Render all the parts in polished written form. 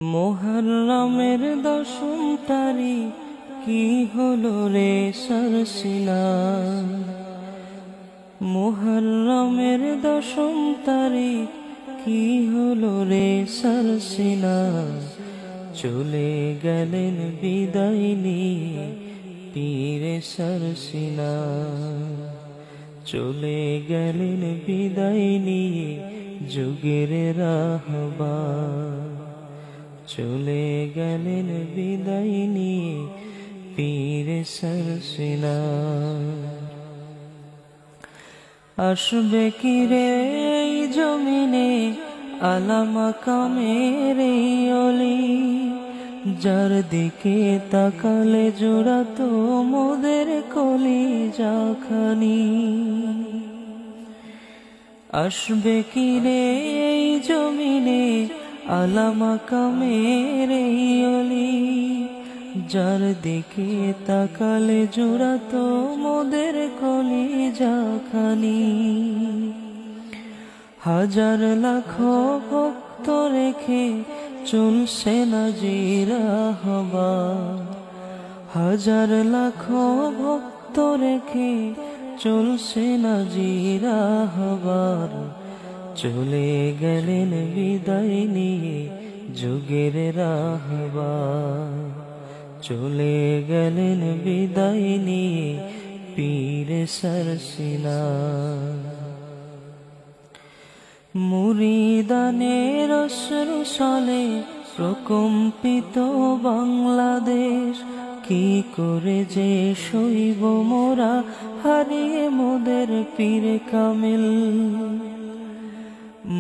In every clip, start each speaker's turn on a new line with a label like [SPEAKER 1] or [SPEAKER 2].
[SPEAKER 1] মুহররমের দশম তারিখ কি হলো রে সরসিনা। মুহররমের দশম তারিখ কি হলো রে সরসিনা। চলে গেলেন বিদায় নিয়ে পীরে সরসিনা। চলে গেলেন বিদায় নিয়ে যুগের রাহবার। চলে গেলেন বিদায় নিয়ে পীরে সরসিনা। আসবে কি রে এই জমিনে আলা মাকামের এই অলি, যার দিকে তাকালে জোড়াতো মোদের কলিজাখানি। আসবে কি রে এই জমিনে আলা মাকামের এই অলি, যার দিকে তাকালে জোড়াতো মোদের কলিজাখানি। হাজার লাখো ভক্ত রেখে চলছে না জিরাহবার। হাজার লাখো ভক্ত রেখে চলছে না জিরাহবার। চলে গেলেন বিদায় নিয়ে যুগের রাহবার। চলে গেলেন বিদায় নিয়ে পীরে সরসিনা। মুরিদানের অশ্রু ছলে প্রকম্পিত বাংলাদেশ, কি করে যে সইব মোরা হারিয়ে মোদের পীরে কামিল।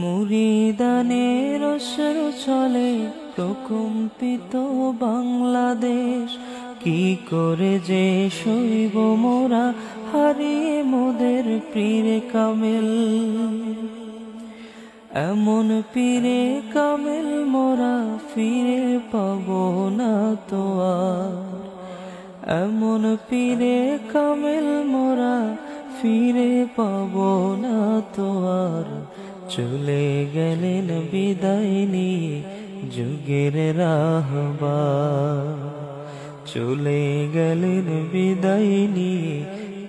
[SPEAKER 1] মুরিদানের অশ্রু ছলে প্রকম্পিত বাংলাদেশ, কি করে যে সইব মোরা হারিয়ে মোদের পীরে কামিল। এমন পীরে কামিল মোরা ফিরে পাবো না তো আর। এমন পীরে কামিল মোরা ফিরে পাবো না তো আর। চলে গেলেন বিদায় নিয়ে যুগের রাহবার। চলে গেলেন বিদায় নিয়ে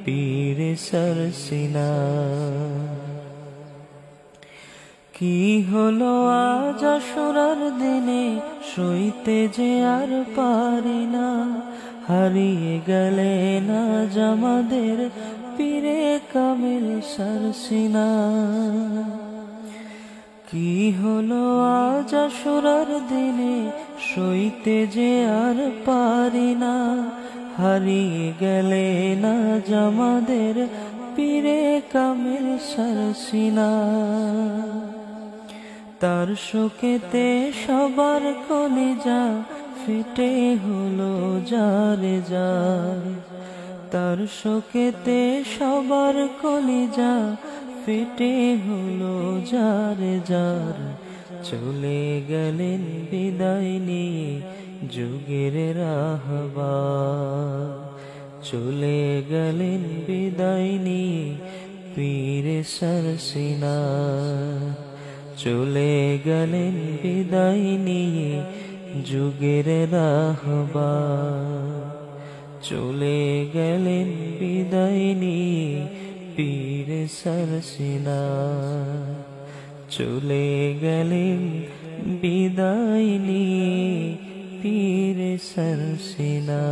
[SPEAKER 1] পীরে সরসিনা। কি হলো আজ আশুরার দিনে সইতে যে আর পারি না। হারিয়ে গেলেন আজ আমাদের পীরে কামিল সরসিনা। কি হলো আজ আশুরার দিনে সইতে যে আর পারি না। হারিয়ে গেলেন আজ আমাদের পীরে কামিল সরসিনা। তার শোকেতে সবার কলিজা ফেটে হলো যারে যার। তার শোকেতে সবার কলিজা ফেটে হলো যারে যার। চলে গেলেন বিদায় নিয়ে যুগের রাহবার। চলে গেলেন বিদায় নিয়ে পীরে সরসিনা। চলে গেলেন বিদায় নিয়ে যুগের রাহবার। চলে গেলেন বিদায় নিয়ে পীরে সরসিনা। চলে গেলেন বিদায় নিয়ে পীরে সরসিনা।